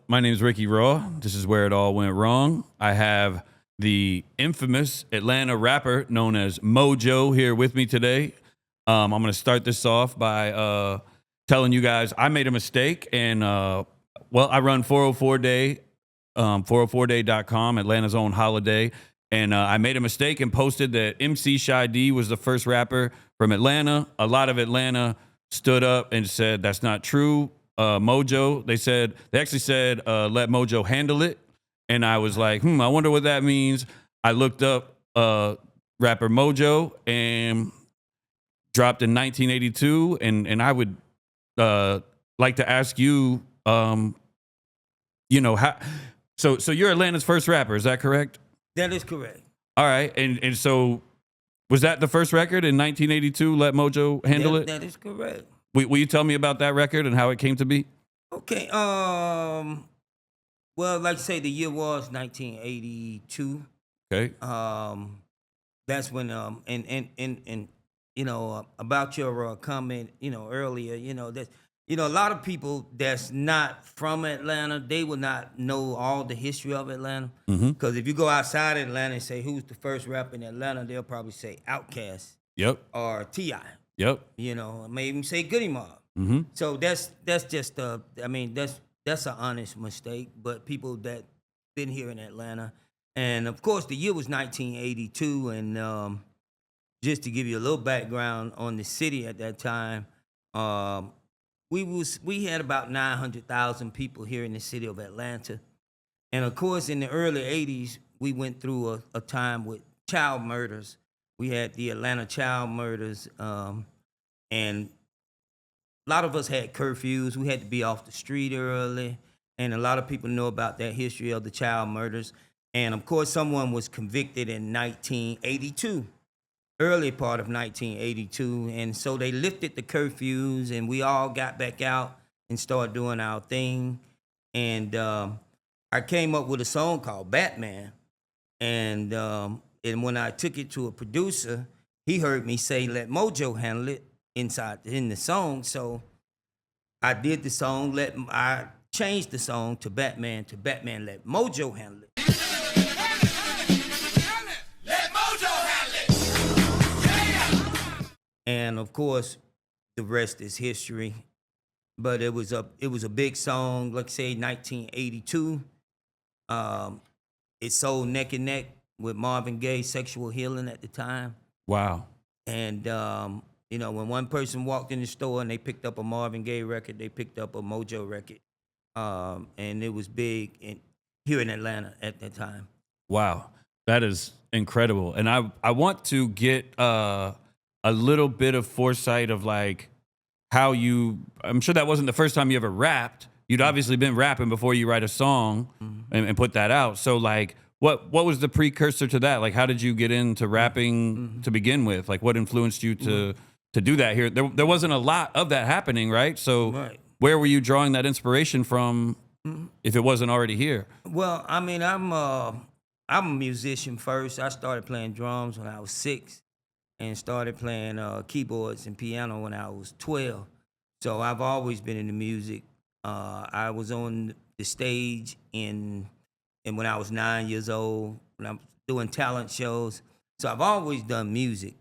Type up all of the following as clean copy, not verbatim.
My name is Ricky Raw. This is where it all went wrong. I have the infamous Atlanta rapper known as Mojo here with me today. I'm going to start this off by telling you guys I made a mistake. And, I run 404 Day, 404day.com, Atlanta's own holiday. And I made a mistake and posted that MC Shy D was the first rapper from Atlanta. A lot of Atlanta stood up and said that's not true. Mojo, they actually said, let Mojo handle it. And I was like, I wonder what that means. I looked up rapper Mojo and dropped in 1982. And I would like to ask you, how, so you're Atlanta's first rapper, is that correct? That is correct. All right. And so was that the first record in 1982, Let Mojo Handle It? That is correct. Will you tell me about that record and how it came to be? Okay. Well, like I say, the year was 1982. Okay. That's when and about your comment, earlier, that a lot of people that's not from Atlanta, they will not know all the history of Atlanta. Because if you go outside Atlanta and say who's the first rapper in Atlanta, they'll probably say Outkast. Yep. Or T.I. Yep. Maybe even say Goody Mob. So that's just that's an honest mistake. But people that been here in Atlanta, and of course the year was 1982, and just to give you a little background on the city at that time, we had about 900,000 people here in the city of Atlanta, and of course in the early 80s we went through a time with child murders. We had the Atlanta child murders, and a lot of us had curfews. We had to be off the street early, and a lot of people know about that history of the child murders. And of course, someone was convicted in 1982, early part of 1982, and so they lifted the curfews, and we all got back out and started doing our thing. And I came up with a song called Batman, and when I took it to a producer, he heard me say, let Mojo handle it in the song. So I did the song, I changed the song to Batman, let Mojo handle it. Let Mojo handle it. Yeah. And of course, the rest is history. But it was a big song, like say 1982. It sold neck and neck with Marvin Gaye's Sexual Healing at the time. Wow. And, when one person walked in the store and they picked up a Marvin Gaye record, they picked up a Mojo record. And it was big here in Atlanta at that time. Wow. That is incredible. And I want to get a little bit of foresight of like how I'm sure that wasn't the first time you ever rapped. You'd obviously been rapping before you write a song and put that out. So like, what was the precursor to that? Like, how did you get into rapping to begin with? Like, what influenced you to do that here? There wasn't a lot of that happening, right? So where were you drawing that inspiration from if it wasn't already here? Well, I mean, I'm a musician first. I started playing drums when I was 6 and started playing keyboards and piano when I was 12. So I've always been into music. I was on the stage and when I was 9 years old, when I'm doing talent shows. So I've always done music.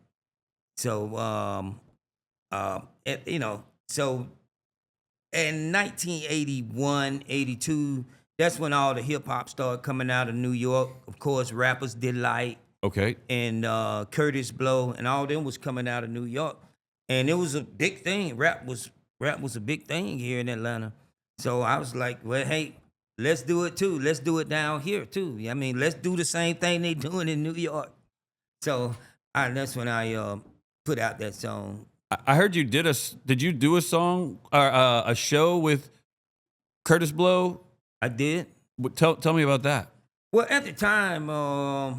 So, so in 1981, 82, that's when all the hip hop started coming out of New York. Of course, Rappers Delight. Okay. And Curtis Blow and all them was coming out of New York. And it was a big thing. Rap was a big thing here in Atlanta. So I was like, well, hey, let's do it too. Let's do it down here too. I mean, let's do the same thing they doing in New York. So that's when I put out that song. I heard you did you do a song or a show with Curtis Blow? I did. Tell me about that. Well, at the time, no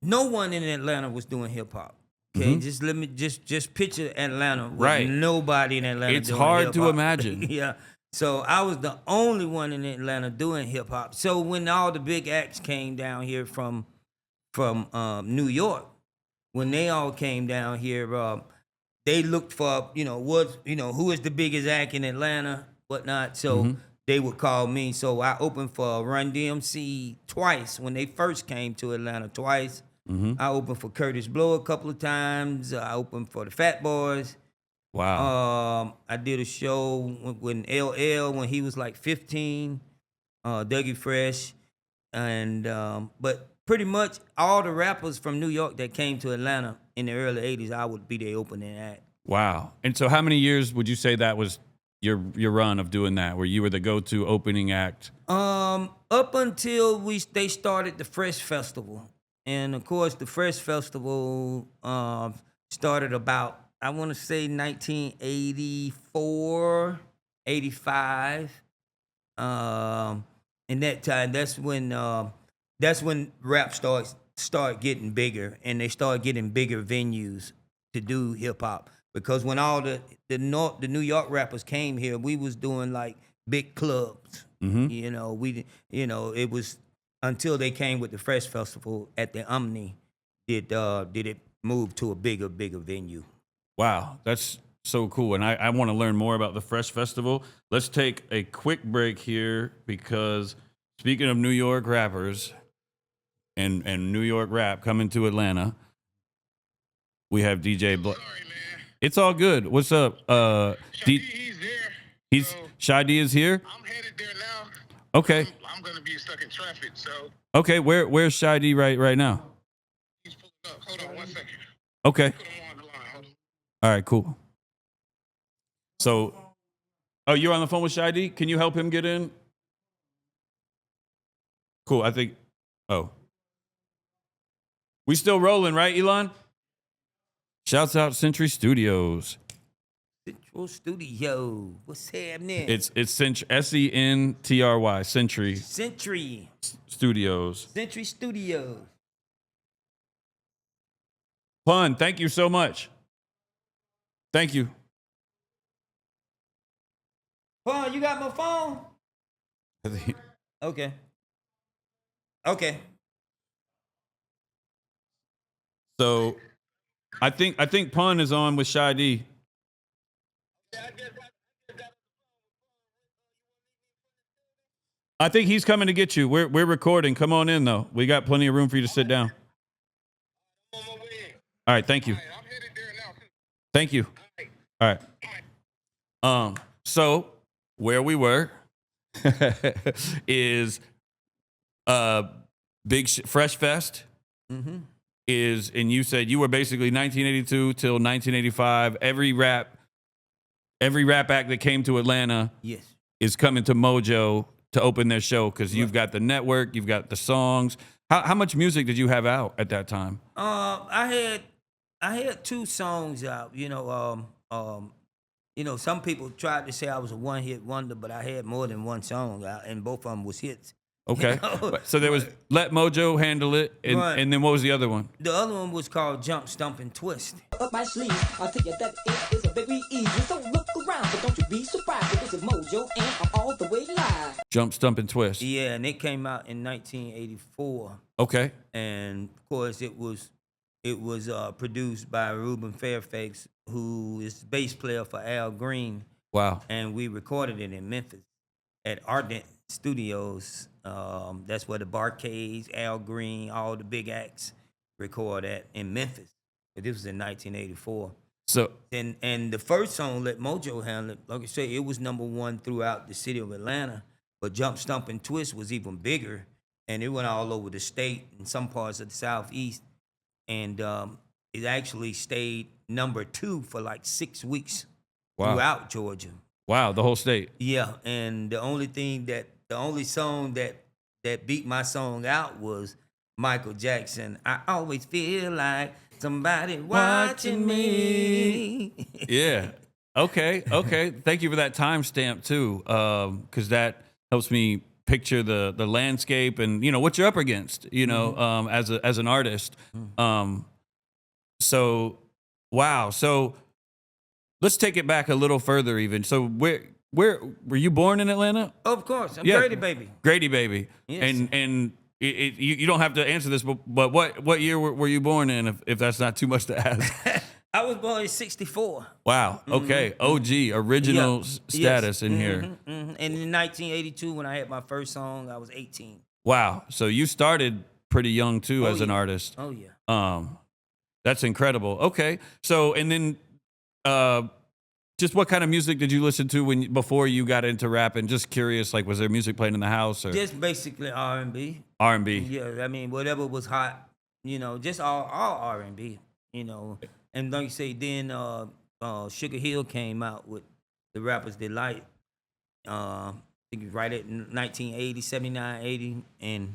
one in Atlanta was doing hip hop. Okay, just let me just picture Atlanta with nobody in Atlanta. It's doing hard hip-hop. to imagine. Yeah. So I was the only one in Atlanta doing hip hop. So when all the big acts came down here from New York, when they all came down here, they looked for who is the biggest act in Atlanta, whatnot. So they would call me. So I opened for Run DMC twice when they first came to Atlanta. Twice. I opened for Curtis Blow a couple of times. I opened for the Fat Boys. Wow. I did a show when LL when he was like 15. Dougie Fresh, and but pretty much all the rappers from New York that came to Atlanta in the early '80s, I would be their opening act. Wow. And so how many years would you say that was your run of doing that, where you were the go-to opening act? Up until they started the Fresh Festival, and of course the Fresh Festival started about, I want to say, 1984, 85. In that time, that's when rap start getting bigger, and they start getting bigger venues to do hip hop. Because when all the New York rappers came here, we was doing like big clubs. You know, it was until they came with the Fresh Festival at the Omni did it move to a bigger venue. Wow, that's so cool. And I want to learn more about the Fresh Festival. Let's take a quick break here, because speaking of New York rappers and New York rap coming to Atlanta, we have DJ Black. Sorry, man. It's all good. What's up? He's there. He's So Shy D is here. I'm headed there now. Okay. I'm gonna be stuck in traffic, so Okay. Where's Shy D right now? he's pulling up. Hold on 1 second. Okay. Put him on the line. Hold on. All right. Cool. So, oh, you're on the phone with Shy D? Can you help him get in? Cool. I think. Oh, we still rolling, right, Elon? Shouts out Century Studios. Central Studio, what's happening? It's SENTRY, Century Century Studios. Studios. Pun, thank you so much. Thank you. Paul, you got my phone? Okay. Okay. So, I think Pun is on with Shy D. I think he's coming to get you. We're recording. Come on in though. We got plenty of room for you to sit down. I'm on my way in. All right, thank you. All right, I'm headed there now. Thank you. All right. So where we were is Fresh Fest is, and you said you were basically 1982 till 1985. Every rap act that came to Atlanta Yes. is coming to Mojo to open their show, because you've got the network, you've got the songs. How much music did you have out at that time? I had 2 songs out. Some people tried to say I was a one-hit wonder, but I had more than one song out, and both of them was hits. Okay. So there was Let Mojo Handle It, and, Right. and then what was the other one? The other one was called Jump, Stump, and Twist. Up my sleeve, I'll tell you that it is a very easy. So look around, but don't you be surprised. This is Mojo, and I'm all the way live. Jump, Stump, and Twist. Yeah, and it came out in 1984. Okay. And of course it was produced by Ruben Fairfax, who is bass player for Al Green, Wow. and we recorded it in Memphis at Ardent Studios. That's where the Barcades, Al Green, all the big acts record at in Memphis. But this was in 1984. So And the first song, Let Mojo Handle It, like I say, it was #1 throughout the city of Atlanta. But Jump, Stump, and Twist was even bigger, and it went all over the state and some parts of the Southeast. And it actually stayed #2 for like 6 weeks throughout Georgia. wow, the whole state. Yeah, and the only song that beat my song out was Michael Jackson. I always feel like somebody watching me. Yeah. Okay. Thank you for that timestamp too, because that helps me picture the landscape and what you're up against. As an artist. So, wow. So let's take it back a little further. Even so, where were you born in Atlanta? Of course, I'm Yeah. Grady baby. Grady baby. Yes. And you don't have to answer this, but what year were you born in, if that's not too much to ask? I was born in '64. Wow. Okay. OG, original Yeah. status in here. And in 1982, when I had my first song, I was 18. Wow. So you started pretty young too as an yeah. artist. Oh yeah. That's incredible. Okay. So and then just what kind of music did you listen to before you got into rap? And just curious, like, was there music playing in the house or Just basically R&B. R&B? Yeah, I mean whatever was hot, just all R&B. And like you say, then Sugar Hill came out with the Rapper's Delight. I think it was right at 1980, 79, 80, and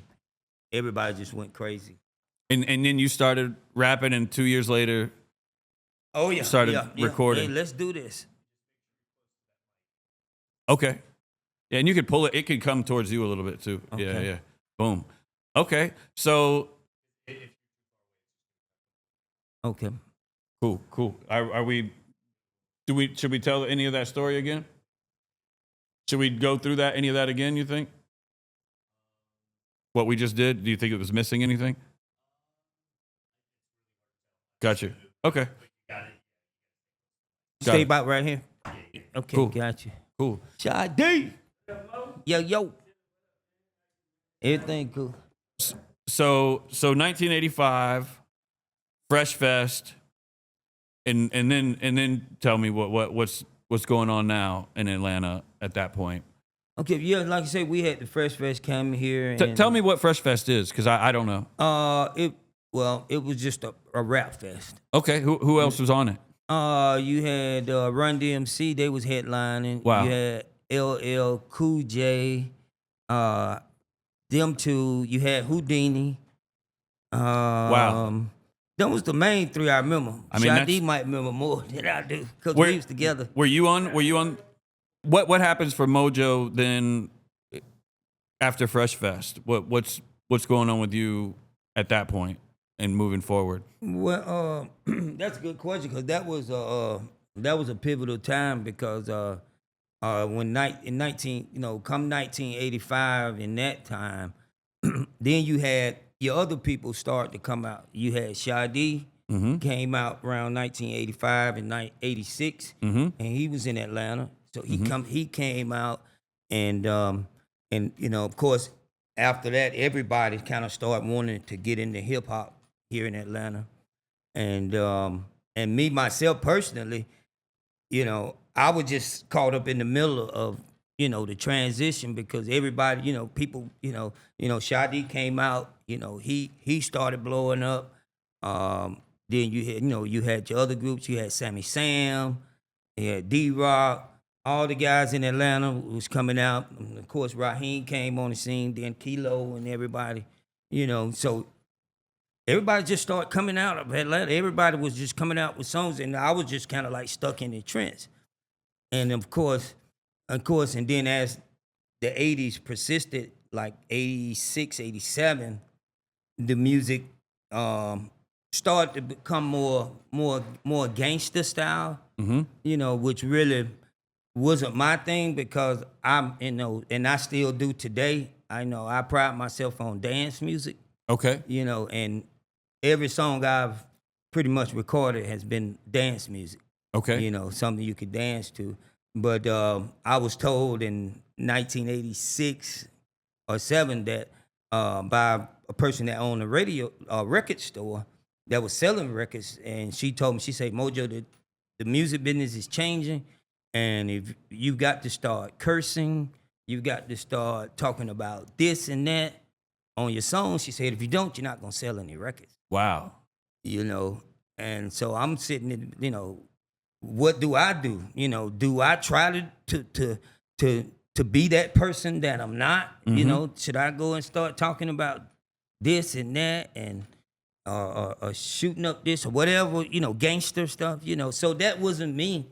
everybody just went crazy. And then you started rapping, and 2 years later, Oh yeah, started yeah. recording. Hey, let's do this. Okay. Yeah, and you could pull it. It could come towards you a little bit too. Yeah, Okay. yeah. Boom. Okay. So Okay. cool, cool. Are we? Should we tell any of that story again? Should we go through any of that again? You think? What we just did? Do you think it was missing anything? Gotcha. Okay. Got Stay it. about right here. Okay, Cool. got you. Cool. Sade. Yo. Everything cool. So 1985, Fresh Fest, and then tell me what's going on now in Atlanta at that point. Okay, yeah, like I said, we had the Fresh Fest come here. And, Tell me what Fresh Fest is, because I don't know. it was just a rap fest. Okay, who else was on it? You had Run DMC, they was headlining. Wow. You had LL Cool J, them two. You had Houdini. Wow. That was the main three I remember. I mean, Sade that's- might remember more than I do because Where- we was together. Were you on? What happens for Mojo then after Fresh Fest? What's going on with you at that point and moving forward? Well, that's a good question because that was a pivotal time because come 1985 in that time, then you had your other people start to come out. You had Sade came out around 1985 and 86, and he was in Atlanta, so he came out, and of course after that everybody kind of started wanting to get into hip hop here in Atlanta. And me myself personally, I was just caught up in the middle of the transition because everybody, people, Sade came out, he started blowing up. Then you had your other groups. You had Sammy Sam, you had D-Rock, all the guys in Atlanta was coming out. And of course, Raheem came on the scene. Then Kilo and everybody, so. Everybody just started coming out of Atlanta. Everybody was just coming out with songs, and I was just kind of like stuck in the trends. And of course, and then as the 80s persisted, like 86, 87, the music started to become more gangster style, which really wasn't my thing because I'm, and I still do today. I pride myself on dance music. Okay. And every song I've pretty much recorded has been dance music. Okay. Something you could dance to. But I was told in 1986 or 7 that by a person that owned a record store that was selling records, and she told me, she said, Mojo, the music business is changing, and if you got to start cursing, you got to start talking about this and that on your song. She said, if you don't, you're not gonna sell any records. Wow. And so I'm sitting in, what do I do? Do I try to be that person that I'm not? Should I go and start talking about this and that and shooting up this or whatever, gangster stuff, So that wasn't me.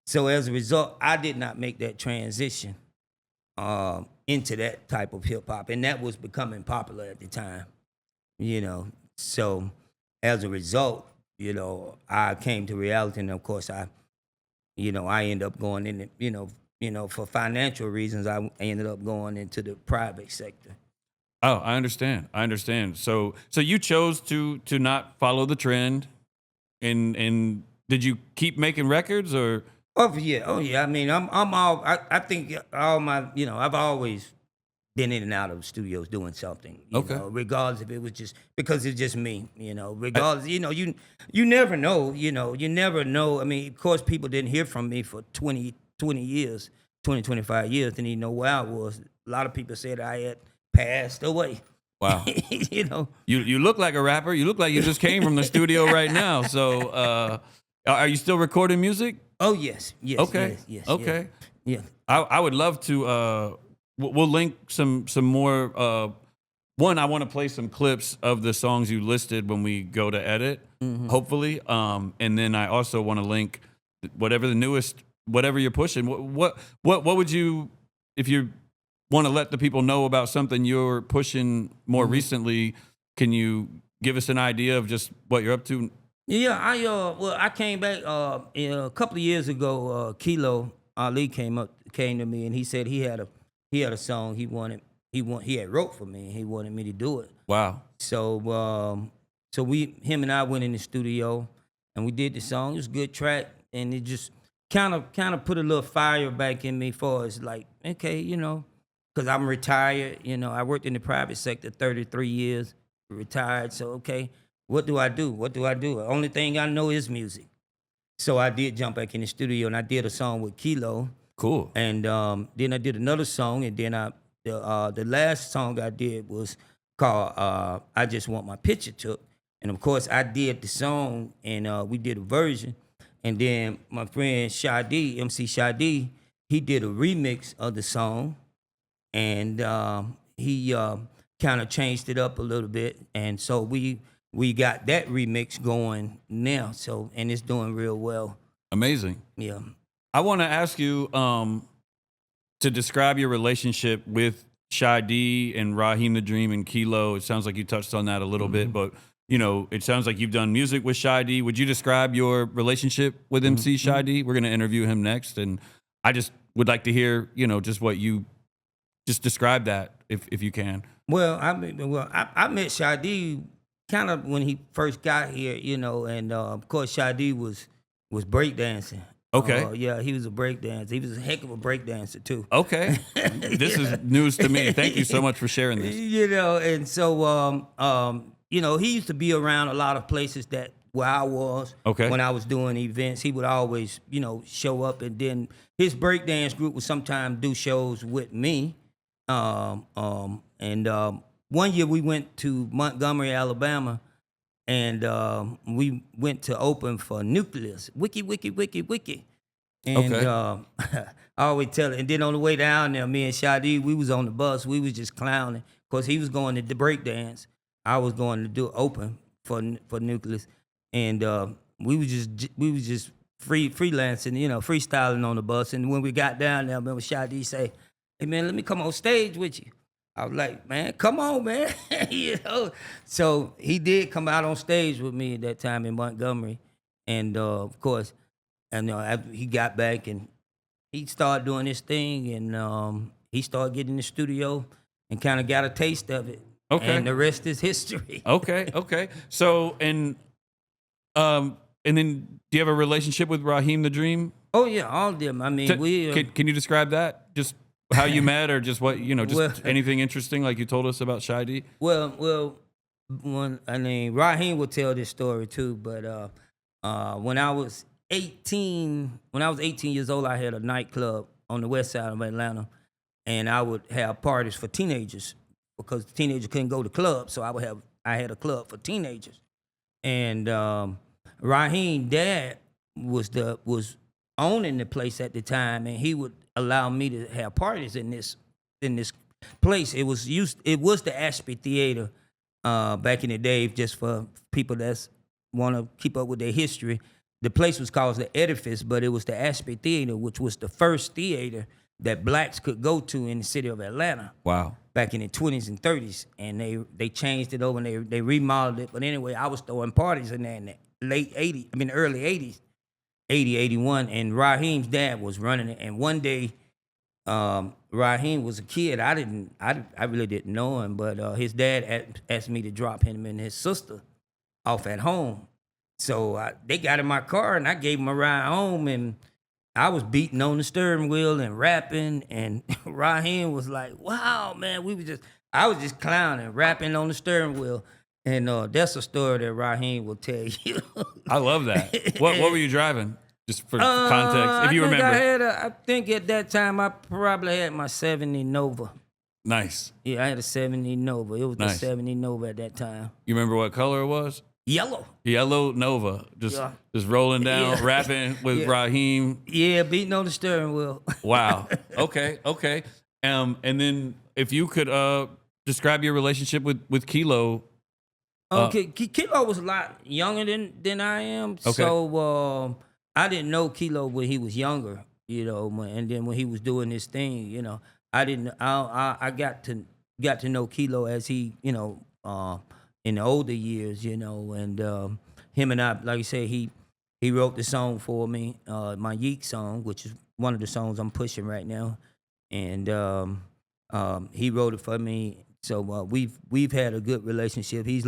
So as a result, I did not make that transition into that type of hip hop, and that was becoming popular at the time, So as a result, I came to reality, and of course, I ended up going in, for financial reasons, I ended up going into the private sector. Oh, I understand. So you chose to not follow the trend, and did you keep making records or? Oh yeah, oh yeah. I mean, I'm all. I think all my, I've always been in and out of studios doing something. Okay. Regardless if it was just because it's just me. Regardless, you never know. You never know. I mean, of course, people didn't hear from me for 20 years, 25 years, didn't even know where I was. A lot of people said I had passed away. Wow. you know. You look like a rapper. You look like you just came from the studio right now. So, are you still recording music? Oh yes, yes. Okay. Yes. Okay. Yeah. I would love to. We'll link some more. One, I want to play some clips of the songs you listed when we go to edit, hopefully. And then I also want to link whatever the newest, whatever you're pushing. What would you, if you want to let the people know about something you're pushing more recently? Can you give us an idea of just what you're up to? Yeah, I came back a couple of years ago. Kilo Ali came to me and he said he had a song he had wrote for me and he wanted me to do it. Wow. So him and I went in the studio and we did the song. It was a good track and it just kind of put a little fire back in me for us. Like, okay, because I'm retired. I worked in the private sector 33 years, retired. So okay. What do I do? The only thing I know is music. So I did jump back in the studio and I did a song with Kilo. Cool. And then I did another song, and then the last song I did was called "I Just Want My Picture Took." And of course, I did the song, and we did a version. And then my friend Shadi, MC Shadi, he did a remix of the song, and he kind of changed it up a little bit, and so we got that remix going now, and it's doing real well. Amazing. Yeah. I want to ask you to describe your relationship with Shy D and Raheem the Dream and Kilo. It sounds like you touched on that a little bit, but it sounds like you've done music with Shy D. Would you describe your relationship with MC Shy D? We're going to interview him next, and I just would like to hear, just what you just describe that if you can. Well, I met Shadi kind of when he first got here, and of course Shadi was breakdancing. Okay. Yeah, he was a breakdancer. He was a heck of a breakdancer too. Okay. This is news to me. Thank you so much for sharing this. And so he used to be around a lot of places that where I was. Okay. When I was doing events, he would always, show up, and then his breakdance group would sometimes do shows with me. One year we went to Montgomery, Alabama, and we went to open for Nucleus. Wiki. And Okay. I always tell it. And then on the way down there, me and Shadi, we was on the bus. We was just clowning because he was going to the break dance. I was going to do open for Nucleus, and we was just freelancing, freestyling on the bus. And when we got down there, I remember Shadi say, "Hey man, let me come on stage with you." I was like, "Man, come on, man." So he did come out on stage with me at that time in Montgomery. And of course, after he got back and he started doing this thing, and he started getting in the studio and kind of got a taste of it. Okay. And the rest is history. Okay. So, and then do you have a relationship with Raheem the Dream? Oh yeah, all of them. I mean, Can you describe that? Just how you met, or just what, just Well, anything interesting like you told us about Shy D? Well, Raheem will tell this story too, but when I was 18 years old, I had a nightclub on the west side of Atlanta, and I would have parties for teenagers because teenagers couldn't go to clubs, so I had a club for teenagers. And Raheem dad was owning the place at the time, and he would allow me to have parties in this place. It was the Ashby Theater back in the day, just for people that want to keep up with their history. The place was called the Edifice, but it was the Ashby Theater, which was the first theater that blacks could go to in the city of Atlanta. Wow. Back in the 20s and 30s, and they changed it over and they remodeled it. But anyway, I was throwing parties in there in the early 80s, 80, 81, and Raheem's dad was running it. And one day, Raheem was a kid. I really didn't know him, but his dad asked me to drop him and his sister off at home. So they got in my car and I gave them a ride home, and I was beating on the steering wheel and rapping, and Raheem was like, "Wow, man, I was just clowning, rapping on the steering wheel." And that's a story that Raheem will tell you. I love that. What were you driving? Just for context, if you I think remember. I think at that time I probably had my 70 Nova. Nice. Yeah, I had a 70 Nova. It was the Nice. 70 Nova at that time. You remember what color it was? Yellow. Yellow Nova. Just Yeah. just rolling down, Yeah. rapping with Yeah. Raheem. Yeah, beating on the steering wheel. Wow. Okay. And then if you could describe your relationship with Kilo. Kilo was a lot younger than I am. Okay. So I didn't know Kilo when he was younger, and then when he was doing his thing, I didn't. I got to know Kilo as he, in the older years, and him and I, like I said, he wrote the song for me, my Yeek song, which is one of the songs I'm pushing right now, and he wrote it for me. So we've had a good relationship. He's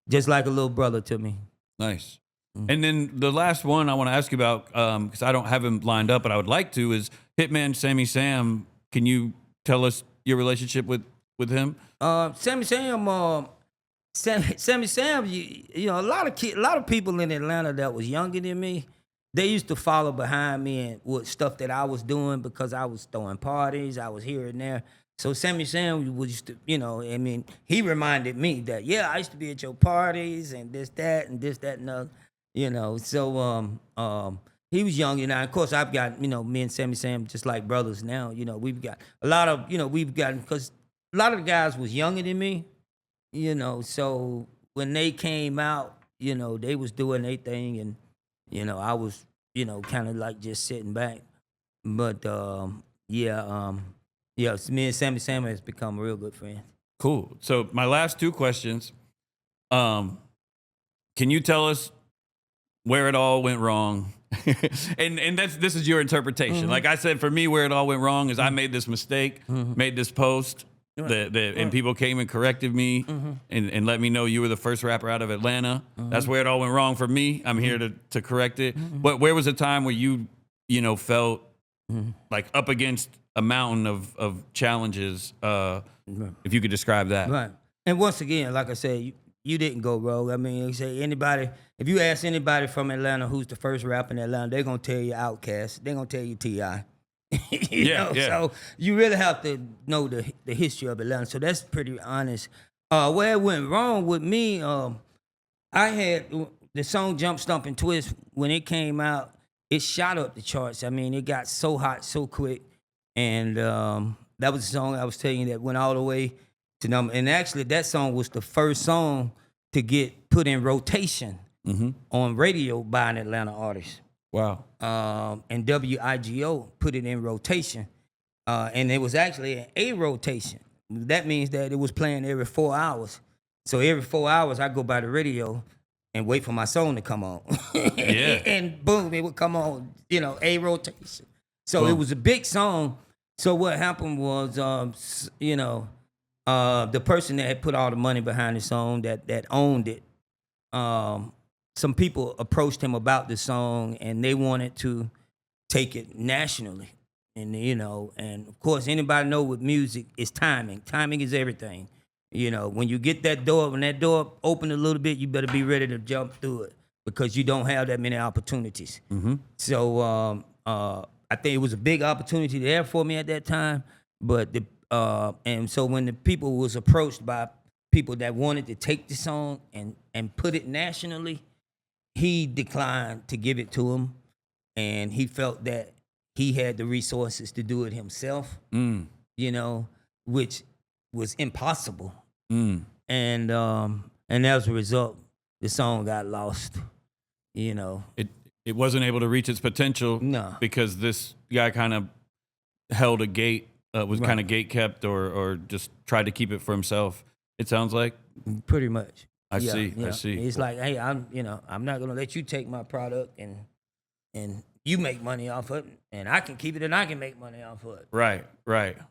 just like a little brother to me. Nice. Mm. And then the last one I want to ask you about, because I don't have him lined up, but I would like to, is Hitman Sammy Sam. Can you tell us your relationship with him? Sammy Sam, Sammy Sam, a lot of people in Atlanta that was younger than me, they used to follow behind me and with stuff that I was doing because I was throwing parties, I was here and there. So Sammy Sam was used to, he reminded me that, yeah, I used to be at your parties and this, that, and other, So he was young, and of course I've got, me and Sammy Sam just like brothers now. We've got a lot of, because a lot of the guys was younger than me, so when they came out, they was doing their thing, and, I was, kind of like just sitting back. But me and Sammy Sam has become real good friends. Cool. So my last two questions. Can you tell us where it all went wrong? and this is your interpretation. Like I said, for me, where it all went wrong is I made this mistake, made this post, and people came and corrected me and let me know you were the first rapper out of Atlanta. That's where it all went wrong for me. I'm here to correct it. But where was a time where you felt like up against a mountain of challenges? If you could describe that. Right. And once again, like I said, you didn't go rogue. I mean, you say if you ask anybody from Atlanta who's the first rapper in Atlanta, they're gonna tell you Outkast. They're gonna tell you T.I. Yeah. So you really have to know the history of Atlanta. So that's pretty honest. Where it went wrong with me, I had the song Jump Stump and Twist, when it came out, it shot up the charts. I mean, it got so hot so quick. And that was the song I was telling you that went all the way to number. And actually, that song was the first song to get put in rotation on radio by an Atlanta artist. Wow. And WIGO put it in rotation. And it was actually an A rotation. That means that it was playing every 4 hours. So every 4 hours, I go by the radio and wait for my song to come on. Yeah. And boom, it would come on, A rotation. So Boom. It was a big song. So what happened was, the person that had put all the money behind the song, that owned it, some people approached him about the song, and they wanted to take it nationally. And and of course, anybody know with music, it's timing. Timing is everything. When you get when that door open a little bit, you better be ready to jump through it because you don't have that many opportunities. So I think it was a big opportunity there for me at that time. But and so when the people was approached by people that wanted to take the song and put it nationally, he declined to give it to him, and he felt that he had the resources to do it himself. Which was impossible. And as a result, the song got lost. It wasn't able to reach its potential. No. Because this guy kind of held a gate, was kind of gate kept, or just tried to keep it for himself. It sounds like. Pretty much. I see. It's like, hey, I'm not gonna let you take my product and you make money off of it, and I can keep it and I can make money off of it. Right.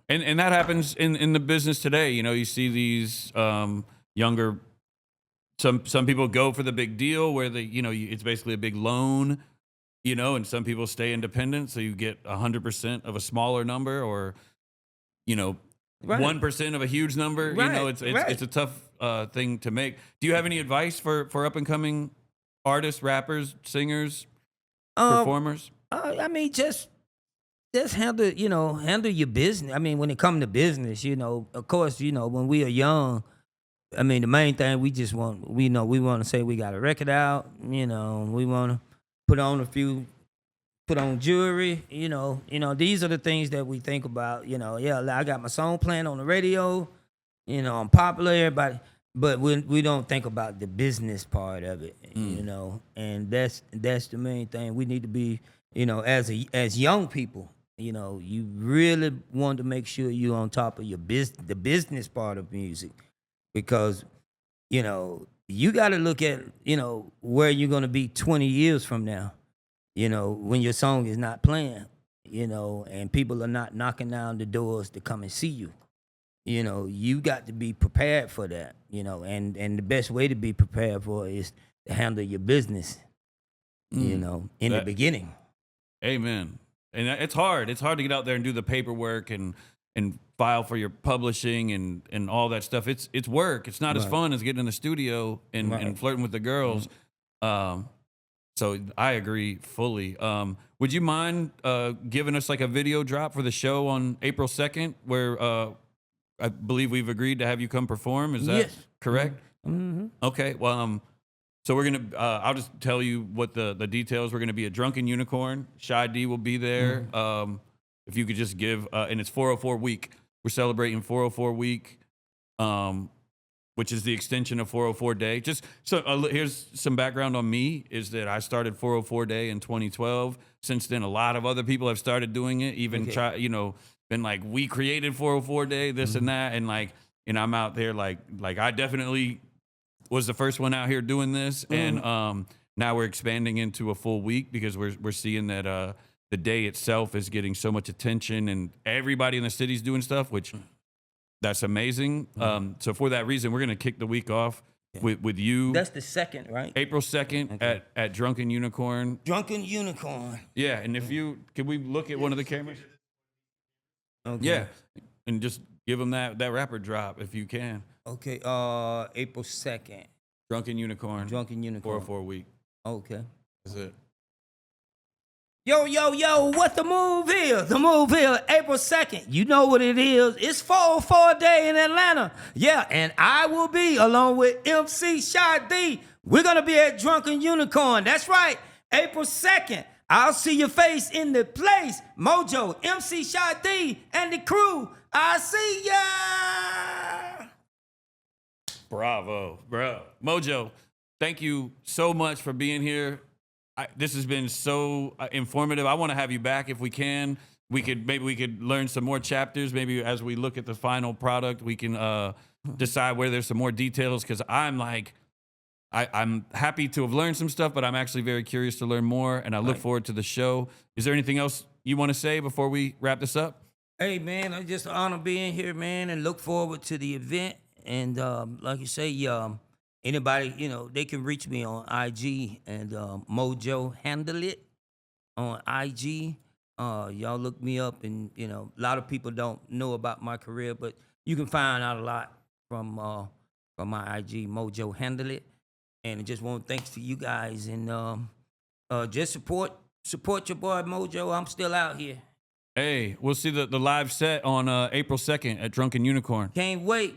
And that happens in the business today. You see these younger some people go for the big deal where it's basically a big loan, and some people stay independent, so you get 100% of a smaller number, or Right. 1% of a huge number. Right, It's right. it's a tough thing to make. Do you have any advice for up and coming artists, rappers, singers, performers? I mean, just handle your business. I mean, when it comes to business, of course, when we are young, I mean, the main thing we just want, we want to say we got a record out. We want to put on jewelry. These are the things that we think about. Yeah, I got my song playing on the radio. I'm popular, everybody, but we don't think about the business part of it. And that's the main thing. We need to be, as young people, you really want to make sure you're on top of the business part of music, because you got to look at where you're going to be 20 years from now, when your song is not playing, and people are not knocking down the doors to come and see you. You got to be prepared for that, and the best way to be prepared for it is to handle your business, in the beginning. Amen. And it's hard. It's hard to get out there and do the paperwork and file for your publishing and all that stuff. It's work. It's not as fun as getting in the studio and flirting with the girls. So I agree fully. Would you mind giving us like a video drop for the show on April 2nd, where I believe we've agreed to have you come perform? Is that Yes. correct? Mm-hmm. Okay. Well, so we're gonna. I'll just tell you what the details. We're gonna be a Drunken Unicorn. Shy D will be there. If you could just give, and it's 404 week. We're celebrating 404 week, which is the extension of 404 day. Just so here's some background on me: is that I started 404 day in 2012. Since then, a lot of other people have started doing it. Even been like, we created 404 day, this and that, and I'm out there like I definitely was the first one out here doing this, and now we're expanding into a full week because we're seeing that the day itself is getting so much attention, and everybody in the city's doing stuff, which that's amazing. So for that reason, we're gonna kick the week off with you. That's the 2nd, right? April 2nd at Drunken Unicorn. Drunken Unicorn. Yeah, and can we look at one of the cameras? Okay. Yeah, and just give them that rapper drop if you can. Okay. April 2nd. Drunken Unicorn. Drunken Unicorn. 404 week. Okay. That's it. Yo, what the move is? The move is April 2nd. You know what it is. It's 404 day in Atlanta. Yeah, and I will be along with MC Shy D. We're going to be at Drunken Unicorn. That's right. April 2nd. I'll see your face in the place. Mojo, MC Shy D, and the crew. I see ya. Bravo, bro. Mojo, thank you so much for being here. This has been so informative. I want to have you back if we can. Maybe we could learn some more chapters. Maybe as we look at the final product, we can decide where there's some more details. Because I'm happy to have learned some stuff, but I'm actually very curious to learn more, and I look forward to the show. Is there anything else you want to say before we wrap this up? Hey, man, I just honor being here, man, and look forward to the event. And like you say, anybody, they can reach me on IG and Mojo Handle It on IG. Y'all look me up, and a lot of people don't know about my career, but you can find out a lot from my IG, Mojo Handle It. And I just want to thanks to you guys, and just support your boy Mojo. I'm still out here. Hey, we'll see the live set on April 2nd at Drunken Unicorn. Can't wait.